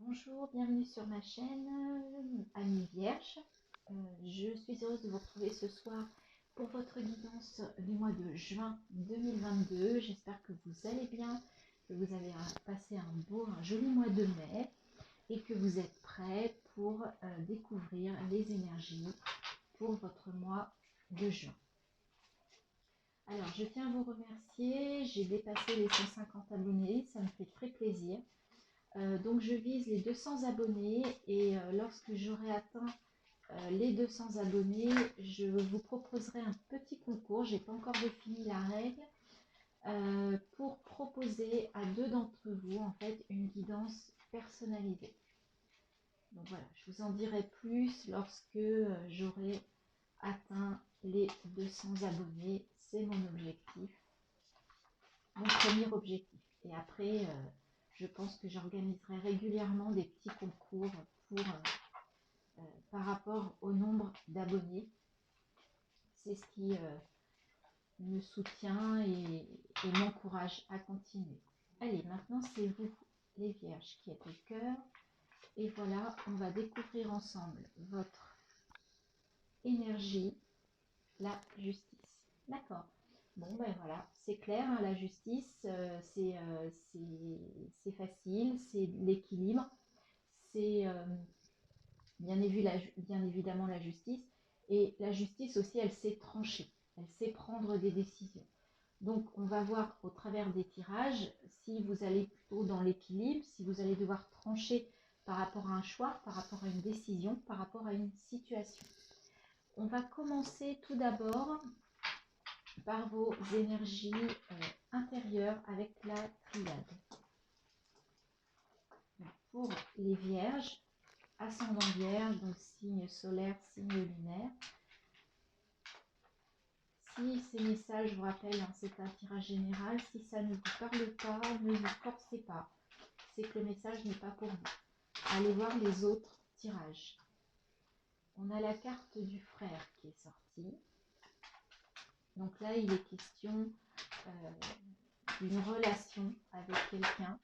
Bonjour, bienvenue sur ma chaîne Amis Vierge. Je suis heureuse de vous retrouver ce soir pour votre guidance du mois de juin 2022. J'espère que vous allez bien, que vous avez passé un joli mois de mai et que vous êtes prêts pour découvrir les énergies pour votre mois de juin. Alors, je tiens à vous remercier. J'ai dépassé les 150 abonnés, ça me fait très plaisir. Donc je vise les 200 abonnés et lorsque j'aurai atteint les 200 abonnés, je vous proposerai un petit concours. J'ai pas encore défini la règle pour proposer à 2 d'entre vous en fait une guidance personnalisée. Donc voilà, je vous en dirai plus lorsque j'aurai atteint les 200 abonnés. C'est mon objectif, mon premier objectif. Et après je pense que j'organiserai régulièrement des petits concours pour, par rapport au nombre d'abonnés. C'est ce qui me soutient et m'encourage à continuer. Allez, maintenant c'est vous, les vierges, qui êtes au cœur. Et voilà, on va découvrir ensemble votre énergie, la justice. D'accord. Bon, ben voilà, c'est clair, hein, la justice, c'est facile, c'est l'équilibre, c'est bien évidemment la justice. Et la justice aussi, elle sait trancher, elle sait prendre des décisions. Donc, on va voir au travers des tirages si vous allez plutôt dans l'équilibre, si vous allez devoir trancher par rapport à un choix, par rapport à une décision, par rapport à une situation. On va commencer tout d'abord par vos énergies intérieures avec la triade. Pour les vierges, ascendant vierge, donc signe solaire, signe lunaire. Si ces messages, je vous rappelle, hein, c'est un tirage général, si ça ne vous parle pas, ne vous forcez pas. C'est que le message n'est pas pour vous. Allez voir les autres tirages. On a la carte du frère qui est sortie. Donc là, il est question d'une relation avec quelqu'un,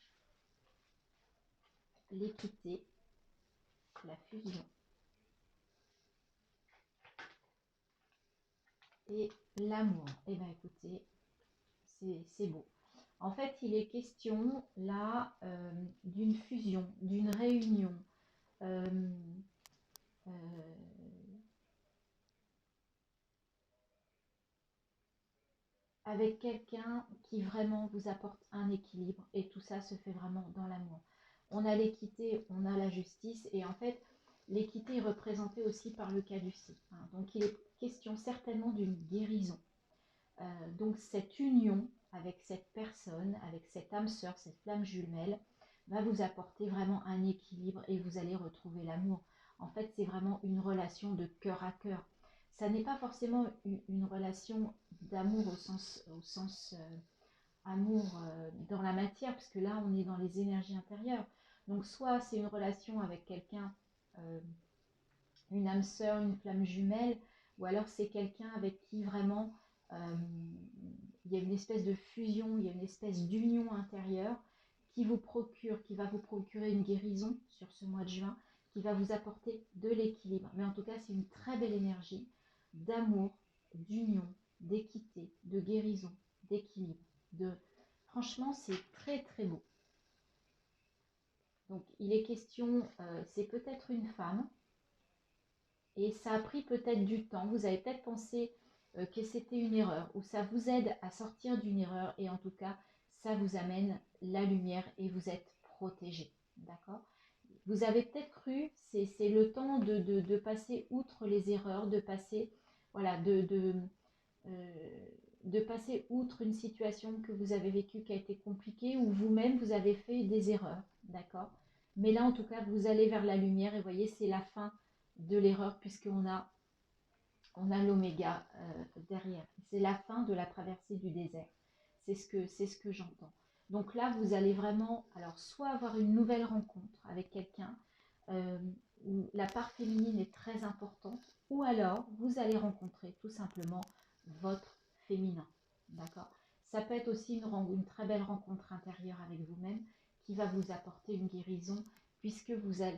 l'équité, la fusion et l'amour. Eh bien, écoutez, c'est beau. En fait, il est question là d'une fusion, d'une réunion. Avec quelqu'un qui vraiment vous apporte un équilibre, et tout ça se fait vraiment dans l'amour. On a l'équité, on a la justice, et en fait l'équité est représentée aussi par le caducée, hein. Donc il est question certainement d'une guérison. Donc cette union avec cette personne, avec cette âme sœur, cette flamme jumelle, va vous apporter vraiment un équilibre et vous allez retrouver l'amour. En fait, c'est vraiment une relation de cœur à cœur. Ça n'est pas forcément une relation d'amour au sens amour dans la matière, puisque là, on est dans les énergies intérieures. Donc, soit c'est une relation avec quelqu'un, une âme sœur, une flamme jumelle, ou alors c'est quelqu'un avec qui vraiment il y a une espèce de fusion, il y a une espèce d'union intérieure qui va vous procurer une guérison sur ce mois de juin, qui va vous apporter de l'équilibre. Mais en tout cas, c'est une très belle énergie d'amour, d'union, d'équité, de guérison, d'équilibre. Franchement, c'est très très beau. Donc, il est question, c'est peut-être une femme, et ça a pris peut-être du temps. Vous avez peut-être pensé que c'était une erreur, ou ça vous aide à sortir d'une erreur, et en tout cas, ça vous amène la lumière et vous êtes protégé. D'accord? Vous avez peut-être cru, c'est le temps de passer outre les erreurs, de passer, voilà, de passer outre une situation que vous avez vécue qui a été compliquée, ou vous-même vous avez fait des erreurs. D'accord? Mais là, en tout cas, vous allez vers la lumière, et vous voyez, c'est la fin de l'erreur, puisqu'on a l'oméga derrière. C'est la fin de la traversée du désert. C'est ce que j'entends. Donc là, vous allez vraiment, alors soit avoir une nouvelle rencontre avec quelqu'un où la part féminine est très importante, ou alors vous allez rencontrer tout simplement votre féminin. D'accord? Ça peut être aussi une très belle rencontre intérieure avec vous-même qui va vous apporter une guérison, puisque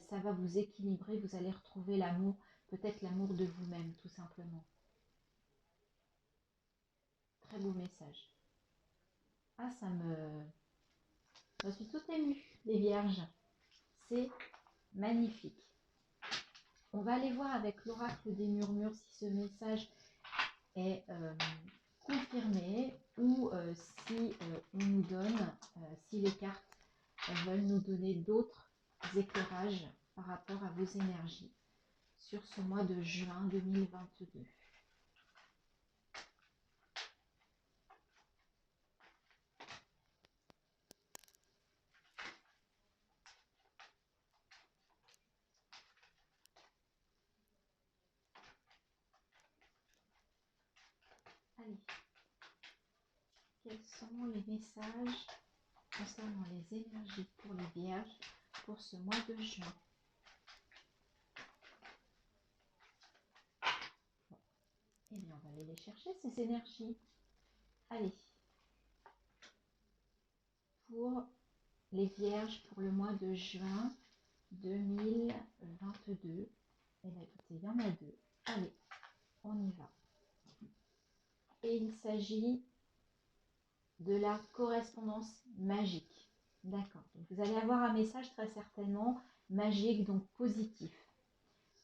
ça va vous équilibrer, vous allez retrouver l'amour, peut-être l'amour de vous-même, tout simplement. Très beau message. Ah, je suis toute émue, les vierges. C'est magnifique. On va aller voir avec l'oracle des murmures si ce message est confirmé ou si on nous donne, si les cartes veulent nous donner d'autres éclairages par rapport à vos énergies sur ce mois de juin 2022. Allez, quels sont les messages concernant les énergies pour les vierges pour ce mois de juin? Bon. Eh bien, on va aller les chercher, ces énergies. Allez, pour les vierges pour le mois de juin 2022. Eh bien, écoutez, il y en a deux. Allez, on y va. Et il s'agit de la correspondance magique. D'accord. Vous allez avoir un message très certainement magique, donc positif.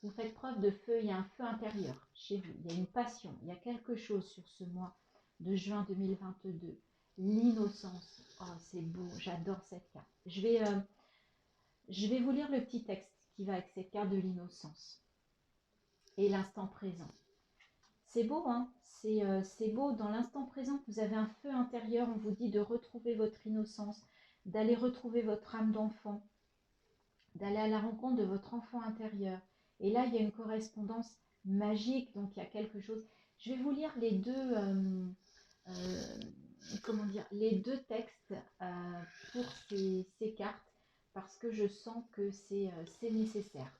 Vous faites preuve de feu, il y a un feu intérieur chez vous, il y a une passion, il y a quelque chose sur ce mois de juin 2022. L'innocence. Oh, c'est beau, j'adore cette carte. Je vais vous lire le petit texte qui va avec cette carte de l'innocence et l'instant présent. C'est beau, hein? C'est beau. Dans l'instant présent, vous avez un feu intérieur. On vous dit de retrouver votre innocence, d'aller retrouver votre âme d'enfant, d'aller à la rencontre de votre enfant intérieur. Et là, il y a une correspondance magique. Donc, il y a quelque chose. Je vais vous lire les deux, comment dire, les deux textes pour ces cartes parce que je sens que c'est nécessaire.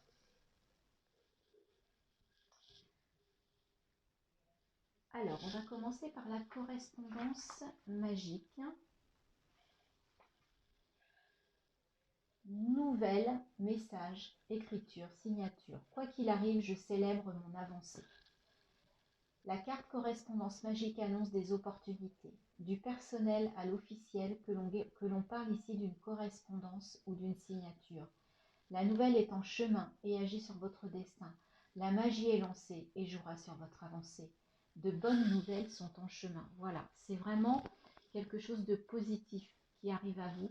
Alors, on va commencer par la correspondance magique. Nouvelle, message, écriture, signature. Quoi qu'il arrive, je célèbre mon avancée. La carte correspondance magique annonce des opportunités. Du personnel à l'officiel, que l'on parle ici d'une correspondance ou d'une signature. La nouvelle est en chemin et agit sur votre destin. La magie est lancée et jouera sur votre avancée. De bonnes nouvelles sont en chemin. Voilà, c'est vraiment quelque chose de positif qui arrive à vous.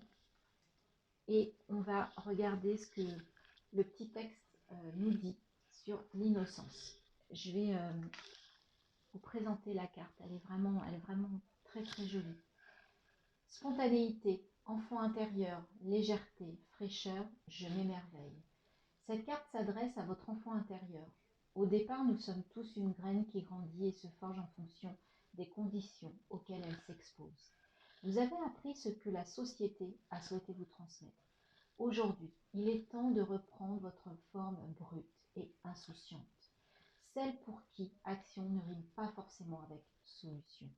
Et on va regarder ce que le petit texte nous dit sur l'innocence. Je vais vous présenter la carte. Elle est vraiment très très jolie. Spontanéité, enfant intérieur, légèreté, fraîcheur, je m'émerveille. Cette carte s'adresse à votre enfant intérieur. Au départ, nous sommes tous une graine qui grandit et se forge en fonction des conditions auxquelles elle s'expose. Vous avez appris ce que la société a souhaité vous transmettre. Aujourd'hui, il est temps de reprendre votre forme brute et insouciante. Celle pour qui action ne rime pas forcément avec solution.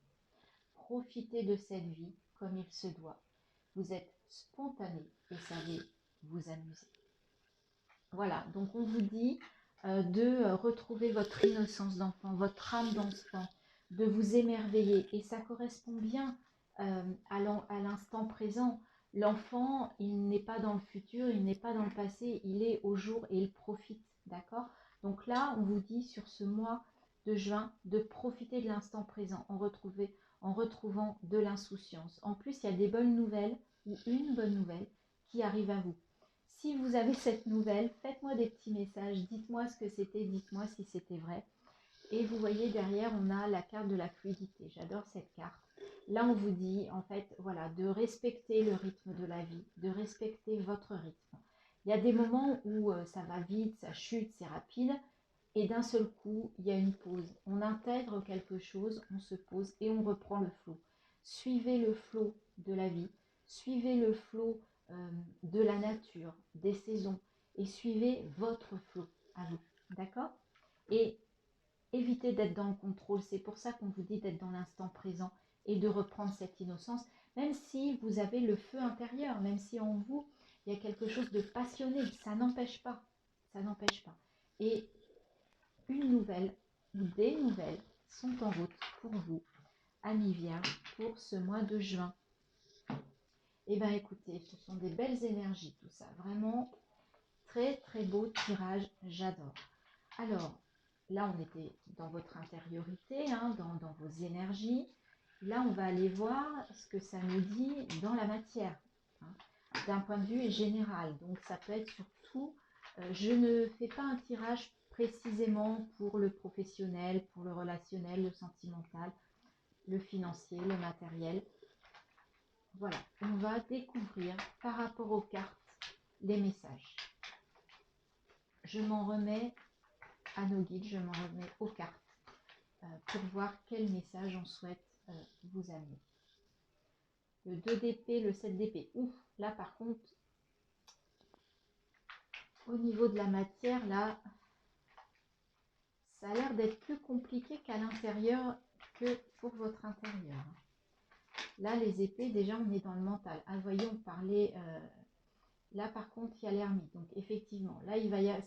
Profitez de cette vie comme il se doit. Vous êtes spontané et savez vous amuser. Voilà, donc on vous dit de retrouver votre innocence d'enfant, votre âme d'enfant, de vous émerveiller. Et ça correspond bien à l'instant présent. L'enfant, il n'est pas dans le futur, il n'est pas dans le passé, il est au jour et il profite, d'accord? Donc là, on vous dit sur ce mois de juin de profiter de l'instant présent en retrouvant de l'insouciance. En plus, il y a des bonnes nouvelles ou une bonne nouvelle qui arrive à vous. Si vous avez cette nouvelle, faites-moi des petits messages, dites-moi ce que c'était, dites-moi si c'était vrai. Et vous voyez derrière, on a la carte de la fluidité. J'adore cette carte. Là, on vous dit, en fait, voilà, de respecter le rythme de la vie, de respecter votre rythme. Il y a des moments où ça va vite, ça chute, c'est rapide, et d'un seul coup, il y a une pause. On intègre quelque chose, on se pose et on reprend le flot. Suivez le flot de la vie, suivez le flot de la nature, des saisons, et suivez votre flot à vous, d'accord? Et évitez d'être dans le contrôle, c'est pour ça qu'on vous dit d'être dans l'instant présent et de reprendre cette innocence, même si vous avez le feu intérieur, même si en vous, Il y a quelque chose de passionné, ça n'empêche pas. Ça n'empêche pas. Et une nouvelle ou des nouvelles sont en route pour vous, amis vierges, pour ce mois de juin. Eh bien écoutez, ce sont des belles énergies tout ça. Vraiment très très beau tirage, j'adore. Alors, là on était dans votre intériorité, hein, dans vos énergies. Là on va aller voir ce que ça nous dit dans la matière, hein, d'un point de vue général. Donc ça peut être surtout, je ne fais pas un tirage précisément pour le professionnel, pour le relationnel, le sentimental, le financier, le matériel. Voilà, on va découvrir par rapport aux cartes les messages. Je m'en remets à nos guides, je m'en remets aux cartes pour voir quel message on souhaite vous amener. Le 2 d'épée, le 7 d'épée. Ouf, là par contre, au niveau de la matière, là, ça a l'air d'être plus compliqué qu'à l'intérieur que pour votre intérieur. Là, les épées, déjà, on est dans le mental. Ah, voyons, on parlait... là, par contre, il y a l'ermite. Donc, effectivement, là,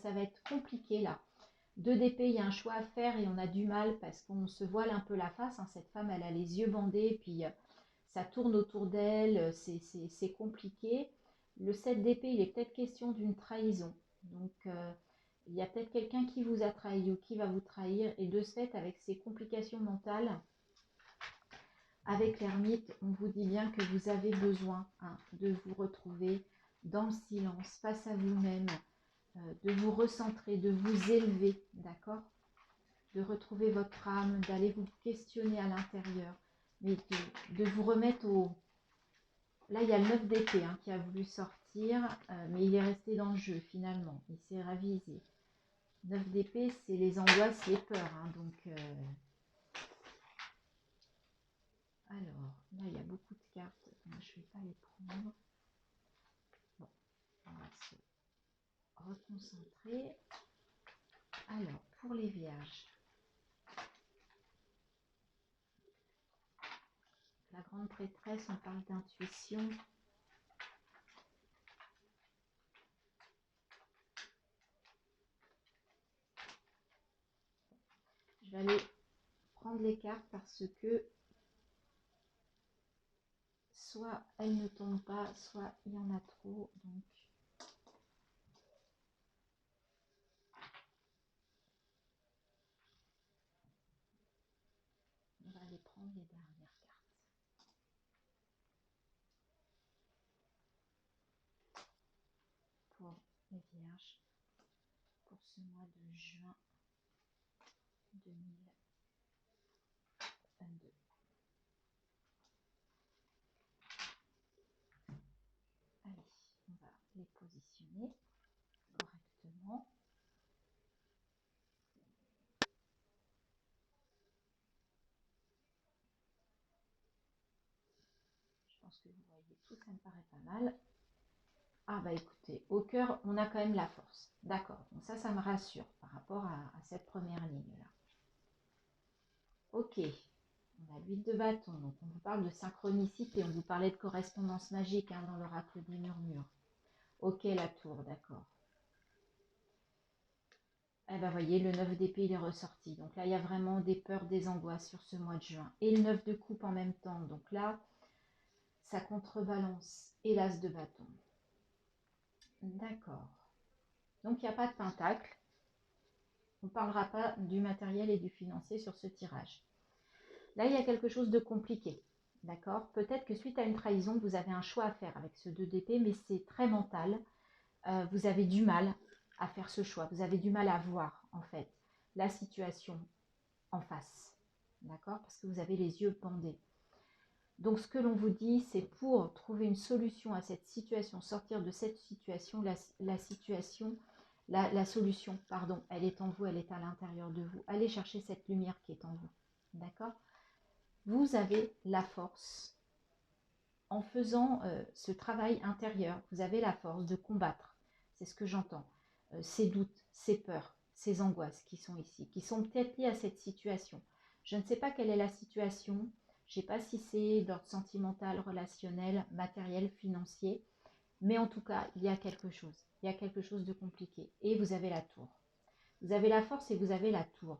ça va être compliqué, là. 2 d'épée, il y a un choix à faire et on a du mal parce qu'on se voile un peu la face. Hein. Cette femme, elle a les yeux bandés, puis ça tourne autour d'elle, c'est compliqué. Le 7 d'épée, il est peut-être question d'une trahison. Donc, il y a peut-être quelqu'un qui vous a trahi ou qui va vous trahir. Et de ce fait, avec ces complications mentales, avec l'ermite, on vous dit bien que vous avez besoin de vous retrouver dans le silence, face à vous-même, de vous recentrer, de vous élever, d'accord? De retrouver votre âme, d'aller vous questionner à l'intérieur, mais de vous remettre au... Là, il y a le 9 d'épée qui a voulu sortir, mais il est resté dans le jeu finalement, il s'est ravisé. 9 d'épée, c'est les angoisses, les peurs, donc... Alors, là, il y a beaucoup de cartes. Moi, je ne vais pas les prendre. Bon, on va se reconcentrer. Alors, pour les vierges, la grande prêtresse, on parle d'intuition. Je vais aller prendre les cartes parce que soit elles ne tombent pas, soit il y en a trop. Donc, on va aller prendre les dernières cartes. Pour les vierges, pour ce mois de juin 2022. Allez, on va les positionner correctement. Je pense que vous voyez tout, ça me paraît pas mal. Ah bah écoutez, au cœur, on a quand même la force. D'accord, donc ça me rassure par rapport à cette première ligne-là. Ok, on a l'huile de bâton, donc on vous parle de synchronicité, on vous parlait de correspondance magique dans l'oracle des murmures. Ok, la tour, d'accord. Eh ben voyez, le 9 d'épée, il est ressorti. Donc là, il y a vraiment des peurs, des angoisses sur ce mois de juin. Et le 9 de coupe en même temps. Donc là, ça contrebalance. Et l'as de bâton. D'accord. Donc, il n'y a pas de pentacle. On ne parlera pas du matériel et du financier sur ce tirage. Là, il y a quelque chose de compliqué. D'accord? Peut-être que suite à une trahison, vous avez un choix à faire avec ce 2 d'épée, mais c'est très mental. Vous avez du mal à faire ce choix. Vous avez du mal à voir, en fait, la situation en face. D'accord? Parce que vous avez les yeux bandés. Donc, ce que l'on vous dit, c'est pour trouver une solution à cette situation, sortir de cette situation, la solution, pardon, elle est en vous, elle est à l'intérieur de vous. Allez chercher cette lumière qui est en vous. D'accord? Vous avez la force, en faisant ce travail intérieur, vous avez la force de combattre. C'est ce que j'entends. Ces doutes, ces peurs, ces angoisses qui sont ici, qui sont peut-être liées à cette situation. Je ne sais pas quelle est la situation. Je ne sais pas si c'est d'ordre sentimental, relationnel, matériel, financier. Mais en tout cas, il y a quelque chose. Il y a quelque chose de compliqué. Et vous avez la tour. Vous avez la force et vous avez la tour.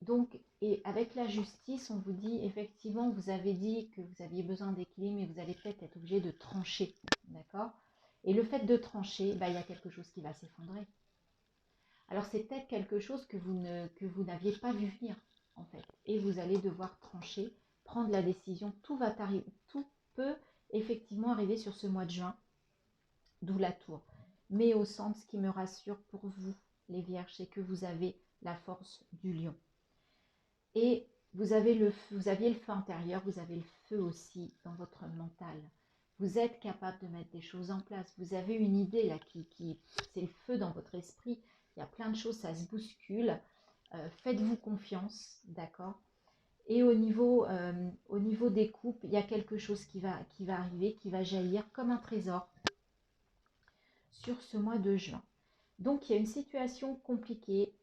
Donc, et avec la justice, on vous dit, effectivement, vous avez dit que vous aviez besoin d'équilibre, mais vous allez peut-être être obligé de trancher. D'accord? Et le fait de trancher, bah, il y a quelque chose qui va s'effondrer. Alors, c'est peut-être quelque chose que vous n'aviez pas vu venir, en fait. Et vous allez devoir trancher, prendre la décision. Tout peut effectivement arriver sur ce mois de juin, d'où la tour. Mais au centre, ce qui me rassure pour vous, les vierges, c'est que vous avez la force du lion. Et vous aviez le feu intérieur, vous avez le feu aussi dans votre mental. Vous êtes capable de mettre des choses en place. Vous avez une idée là c'est le feu dans votre esprit. Il y a plein de choses, ça se bouscule. Faites-vous confiance, d'accord? Et au niveau des coupes, il y a quelque chose qui va arriver, qui va jaillir comme un trésor sur ce mois de juin. Donc, il y a une situation compliquée.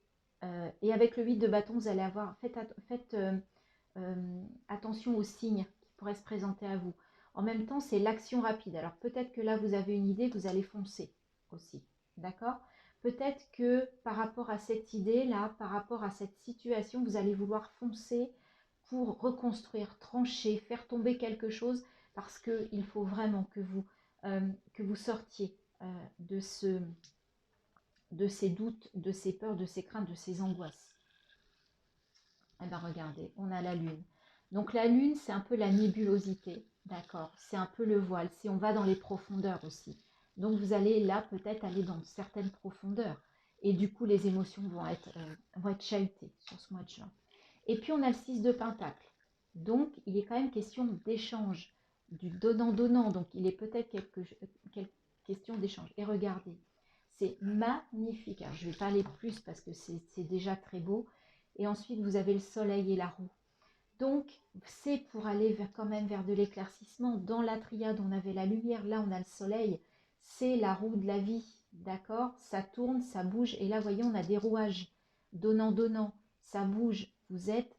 Et avec le 8 de bâton, vous allez avoir... Faites attention aux signes qui pourraient se présenter à vous. En même temps, c'est l'action rapide. Alors, peut-être que là, vous avez une idée, vous allez foncer aussi. D'accord? Peut-être que par rapport à cette idée-là, par rapport à cette situation, vous allez vouloir foncer pour reconstruire, trancher, faire tomber quelque chose, parce qu'il faut vraiment que vous sortiez de ces doutes, de ces peurs, de ces craintes, de ces angoisses. Eh bien, regardez, on a la lune. Donc, la lune, c'est un peu la nébulosité, d'accord? C'est un peu le voile, si on va dans les profondeurs aussi. Donc, vous allez là, peut-être, aller dans certaines profondeurs. Et du coup, les émotions vont être chahutées sur ce mois de juin. Et puis, on a le 6 de Pentacle. Donc, il est quand même question d'échange, du donnant-donnant. Donc, il est peut-être question d'échange. Et regardez, c'est magnifique. Alors, je ne vais pas aller plus parce que c'est déjà très beau. Et ensuite, vous avez le soleil et la roue. Donc, c'est pour aller quand même vers de l'éclaircissement. Dans la triade, on avait la lumière. Là, on a le soleil. C'est la roue de la vie. D'accord? Ça tourne, ça bouge. Et là, vous voyez, on a des rouages. Donnant-donnant. Ça bouge. Vous êtes...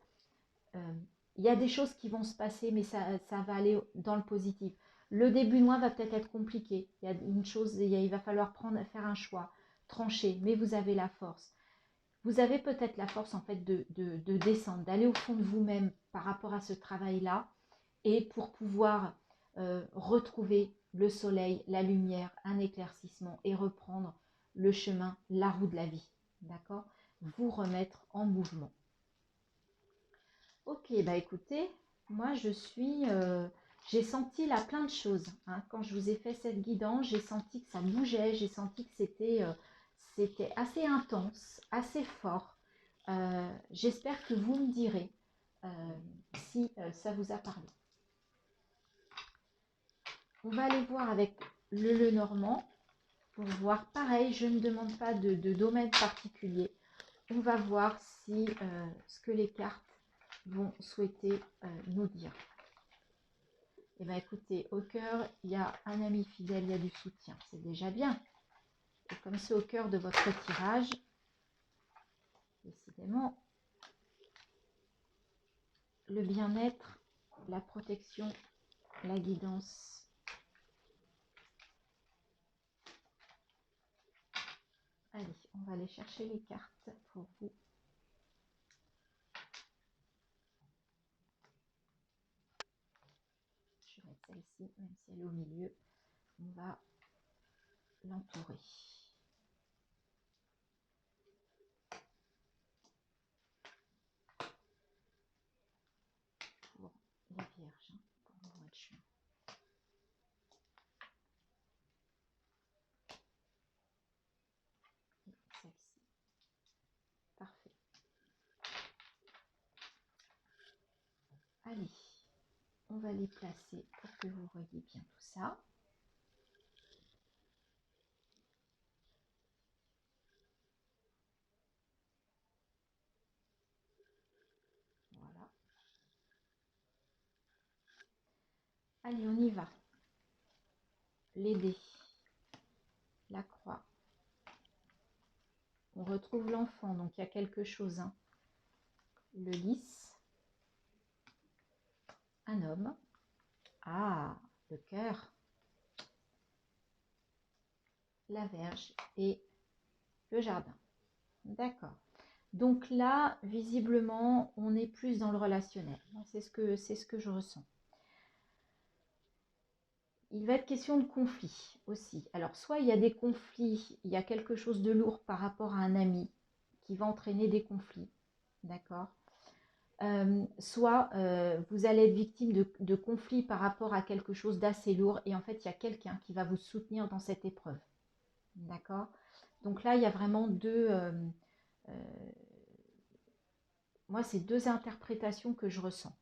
il y a des choses qui vont se passer, mais ça va aller dans le positif. Le début de mois va peut-être être compliqué. Il y a une chose, il va falloir faire un choix, trancher. Mais vous avez la force. Vous avez peut-être la force en fait de descendre, d'aller au fond de vous-même par rapport à ce travail-là et pour pouvoir retrouver le soleil, la lumière, un éclaircissement et reprendre le chemin, la roue de la vie. D'accord? Vous remettre en mouvement. Ok, bah écoutez, moi j'ai senti là plein de choses. Hein. Quand je vous ai fait cette guidance, j'ai senti que ça bougeait, j'ai senti que c'était assez intense, assez fort. J'espère que vous me direz si ça vous a parlé. On va aller voir avec le Normand pour voir. Pareil, je ne demande pas de domaine particulier. On va voir si ce que les cartes vont souhaiter nous dire. Eh bien, écoutez, au cœur, il y a un ami fidèle, il y a du soutien. C'est déjà bien. Et comme c'est au cœur de votre tirage, décidément, le bien-être, la protection, la guidance. Allez, on va aller chercher les cartes pour vous. Je vais mettre celle-ci, même si elle est au milieu. On va l'entourer. Pour les vierges, pour le mois de juin. Et celle-ci. Parfait. Allez, on va les placer pour que vous voyez bien tout ça. Voilà. Allez, on y va. Les dés. La croix. On retrouve l'enfant, donc il y a quelque chose. Hein. Le lys. Un homme. Ah, le cœur. la Vierge et le jardin. D'accord. Donc là, visiblement, on est plus dans le relationnel. C'est ce que je ressens. Il va être question de conflit aussi. Alors, soit il y a des conflits, il y a quelque chose de lourd par rapport à un ami qui va entraîner des conflits. D'accord. Soit vous allez être victime de conflits par rapport à quelque chose d'assez lourd et en fait, il y a quelqu'un qui va vous soutenir dans cette épreuve. D'accord. Donc là, il y a vraiment moi, c'est deux interprétations que je ressens.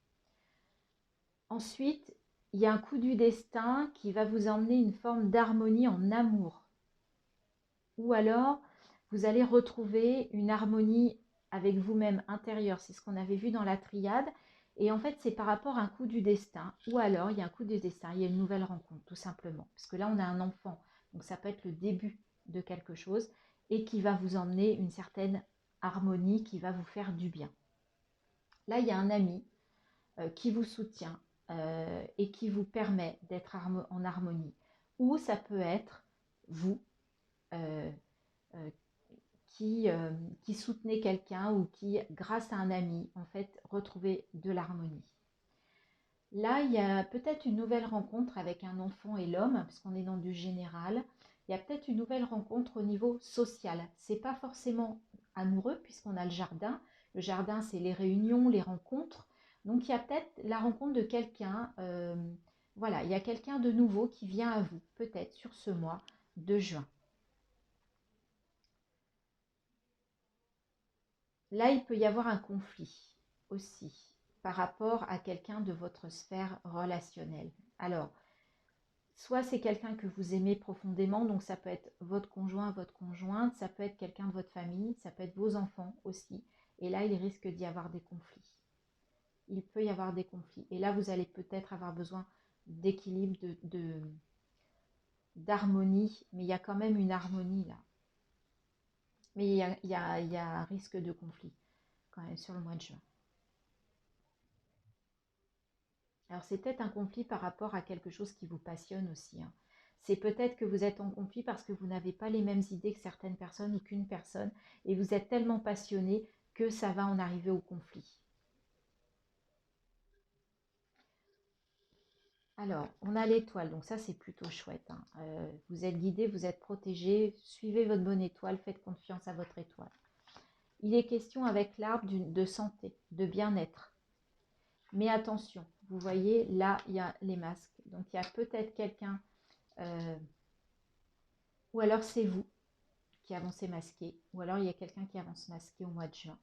Ensuite, il y a un coup du destin qui va vous emmener une forme d'harmonie en amour. Ou alors, vous allez retrouver une harmonie avec vous-même intérieure. C'est ce qu'on avait vu dans la triade. Et en fait, c'est par rapport à un coup du destin. Ou alors, il y a un coup du destin, il y a une nouvelle rencontre, tout simplement. Parce que là, on a un enfant. Donc, ça peut être le début de quelque chose et qui va vous emmener une certaine harmonie qui va vous faire du bien. Là, il y a un ami qui vous soutient et qui vous permet d'être en harmonie. Ou ça peut être vous euh, euh, qui soutenez quelqu'un ou qui, grâce à un ami, en fait, retrouvez de l'harmonie. Là, il y a peut-être une nouvelle rencontre avec un enfant et l'homme, parce qu'on est dans du général. Il y a peut-être une nouvelle rencontre au niveau social. C'est pas forcément amoureux, puisqu'on a le jardin. Le jardin, c'est les réunions, les rencontres. Donc, il y a peut-être la rencontre de quelqu'un. Voilà, il y a quelqu'un de nouveau qui vient à vous, peut-être sur ce mois de juin. Là, il peut y avoir un conflit aussi par rapport à quelqu'un de votre sphère relationnelle. Alors, soit c'est quelqu'un que vous aimez profondément, donc ça peut être votre conjoint, votre conjointe, ça peut être quelqu'un de votre famille, ça peut être vos enfants aussi. Et là, il risque d'y avoir des conflits. Il peut y avoir des conflits. Et là, vous allez peut-être avoir besoin d'équilibre, d'harmonie, mais il y a quand même une harmonie là. Mais il y a un risque de conflit quand même sur le mois de juin. Alors c'est peut-être un conflit par rapport à quelque chose qui vous passionne aussi, hein. C'est peut-être que vous êtes en conflit parce que vous n'avez pas les mêmes idées que certaines personnes ou qu'une personne et vous êtes tellement passionné que ça va en arriver au conflit. Alors, on a l'étoile, donc ça c'est plutôt chouette, hein. Vous êtes guidé, vous êtes protégé, suivez votre bonne étoile, faites confiance à votre étoile. Il est question avec l'arbre de santé, de bien-être. Mais attention, vous voyez, là, il y a les masques. Donc, il y a peut-être quelqu'un, ou alors c'est vous qui avancez masqué, ou alors il y a quelqu'un qui avance masqué au mois de juin.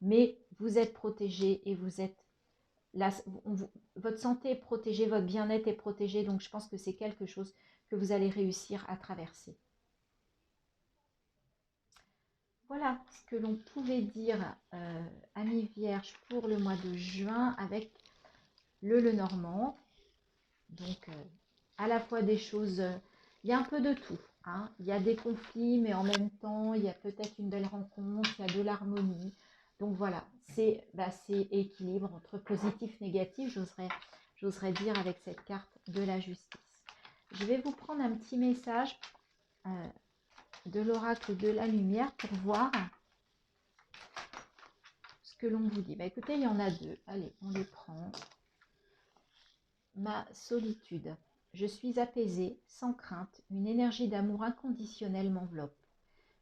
Mais vous êtes protégé et vous êtes là, votre santé est protégée, votre bien-être est protégé, donc je pense que c'est quelque chose que vous allez réussir à traverser. Voilà ce que l'on pouvait dire, amis vierges, pour le mois de juin avec le Lenormand. Donc, à la fois des choses, il y a un peu de tout, hein. Il y a des conflits, mais en même temps, il y a peut-être une belle rencontre, il y a de l'harmonie. Donc voilà, c'est équilibre entre positif et négatif, j'oserais dire avec cette carte de la justice. Je vais vous prendre un petit message de l'oracle de la lumière pour voir ce que l'on vous dit. Bah, écoutez, il y en a deux. Allez, on les prend. Ma solitude. Je suis apaisée, sans crainte, une énergie d'amour inconditionnel m'enveloppe.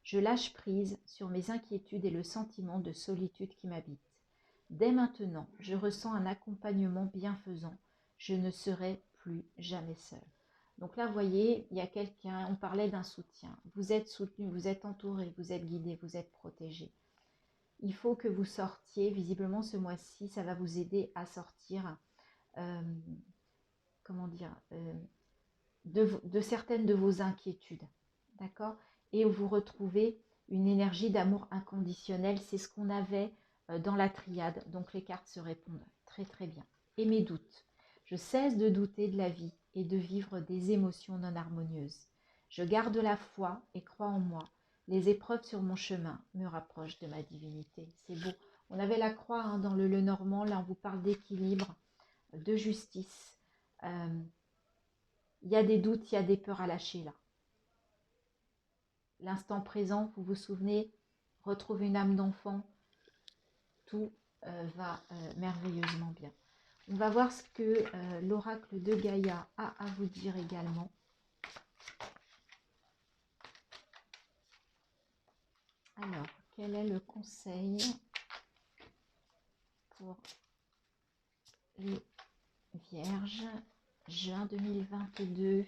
Je lâche prise sur mes inquiétudes et le sentiment de solitude qui m'habite. Dès maintenant, je ressens un accompagnement bienfaisant. Je ne serai plus jamais seule. Donc là, vous voyez, il y a quelqu'un, on parlait d'un soutien. Vous êtes soutenu, vous êtes entouré, vous êtes guidé, vous êtes protégé. Il faut que vous sortiez, visiblement ce mois-ci, ça va vous aider à sortir, comment dire, de certaines de vos inquiétudes. D'accord? Et vous retrouvez une énergie d'amour inconditionnel. C'est ce qu'on avait dans la triade. Donc les cartes se répondent très très bien. Et mes doutes. Je cesse de douter de la vie et de vivre des émotions non harmonieuses. Je garde la foi et crois en moi. Les épreuves sur mon chemin me rapprochent de ma divinité. C'est beau. On avait la croix, hein, dans le Lenormand. Là, on vous parle d'équilibre, de justice. Il y a des doutes, il y a des peurs à lâcher là. l'instant présent, vous vous souvenez, retrouver une âme d'enfant, tout va merveilleusement bien. On va voir ce que l'oracle de Gaïa a à vous dire également. Alors, quel est le conseil pour les Vierges, juin 2022?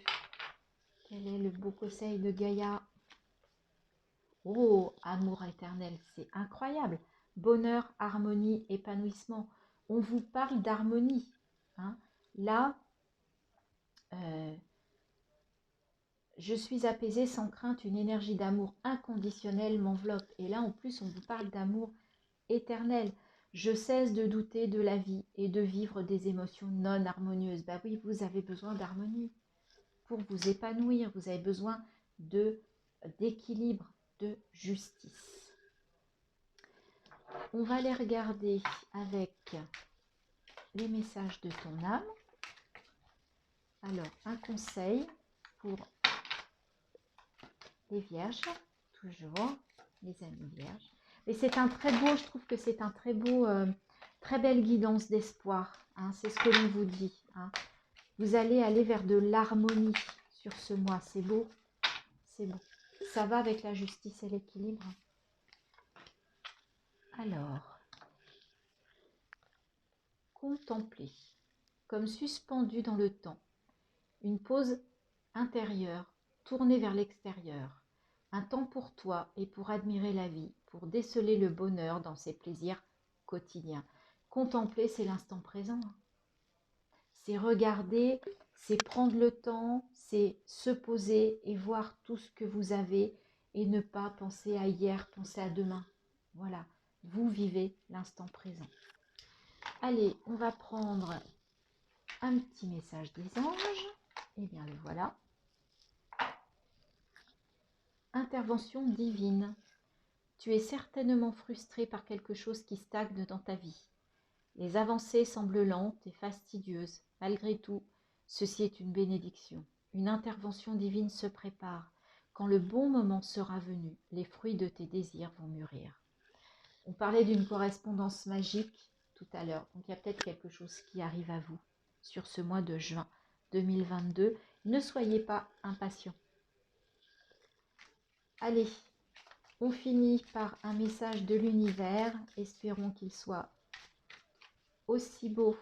Quel est le beau conseil de Gaïa? Oh, amour éternel, c'est incroyable. Bonheur, harmonie, épanouissement. On vous parle d'harmonie. Hein. Là, je suis apaisée sans crainte, une énergie d'amour inconditionnel m'enveloppe. Et là, en plus, on vous parle d'amour éternel. Je cesse de douter de la vie et de vivre des émotions non harmonieuses. Bah oui, vous avez besoin d'harmonie pour vous épanouir. Vous avez besoin d'équilibre, de justice. On va aller regarder avec les messages de ton âme. Alors, un conseil pour les Vierges, toujours, les amis Vierges. Et c'est un très beau, je trouve que c'est un très beau, très belle guidance d'espoir. Hein, c'est ce que l'on vous dit. Hein. Vous allez aller vers de l'harmonie sur ce mois. C'est beau, c'est beau. Ça va avec la justice et l'équilibre. Alors, contempler, comme suspendu dans le temps, une pause intérieure, tournée vers l'extérieur, un temps pour toi et pour admirer la vie, pour déceler le bonheur dans ses plaisirs quotidiens. Contempler, c'est l'instant présent. C'est regarder, c'est prendre le temps, c'est se poser et voir tout ce que vous avez et ne pas penser à hier, penser à demain. Voilà, vous vivez l'instant présent. Allez, on va prendre un petit message des anges. Eh bien, le voilà. Intervention divine. Tu es certainement frustré par quelque chose qui stagne dans ta vie. Les avancées semblent lentes et fastidieuses. Malgré tout, ceci est une bénédiction. Une intervention divine se prépare. Quand le bon moment sera venu, les fruits de tes désirs vont mûrir. On parlait d'une correspondance magique tout à l'heure. Donc il y a peut-être quelque chose qui arrive à vous sur ce mois de juin 2022. Ne soyez pas impatients. Allez, on finit par un message de l'univers. Espérons qu'il soit aussi beau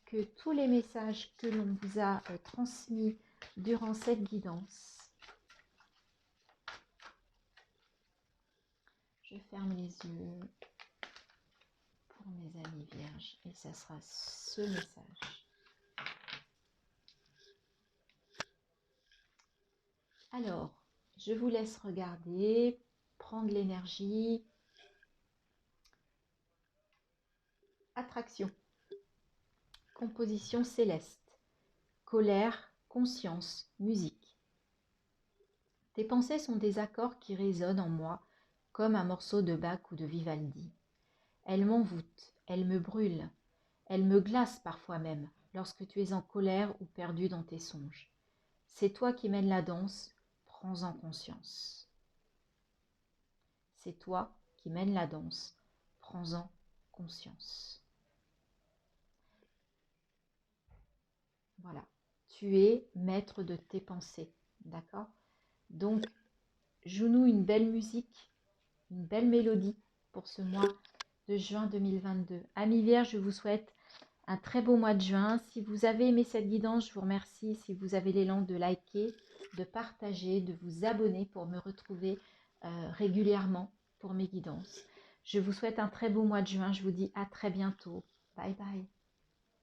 que tous les messages que l'on vous a transmis durant cette guidance. Je ferme les yeux pour mes amis vierges et ça sera ce message. Alors, je vous laisse regarder, prendre l'énergie. Attraction, composition céleste, colère, conscience, musique. Tes pensées sont des accords qui résonnent en moi comme un morceau de Bach ou de Vivaldi. Elles m'envoûtent, elles me brûlent, elles me glacent parfois même lorsque tu es en colère ou perdu dans tes songes. C'est toi qui mènes la danse, prends-en conscience. C'est toi qui mènes la danse, prends-en conscience. Voilà, tu es maître de tes pensées, d'accord? Donc, joue-nous une belle musique, une belle mélodie pour ce mois de juin 2022. Amis Vierges, je vous souhaite un très beau mois de juin. Si vous avez aimé cette guidance, je vous remercie. Si vous avez l'élan de liker, de partager, de vous abonner pour me retrouver régulièrement pour mes guidances. Je vous souhaite un très beau mois de juin. Je vous dis à très bientôt. Bye bye.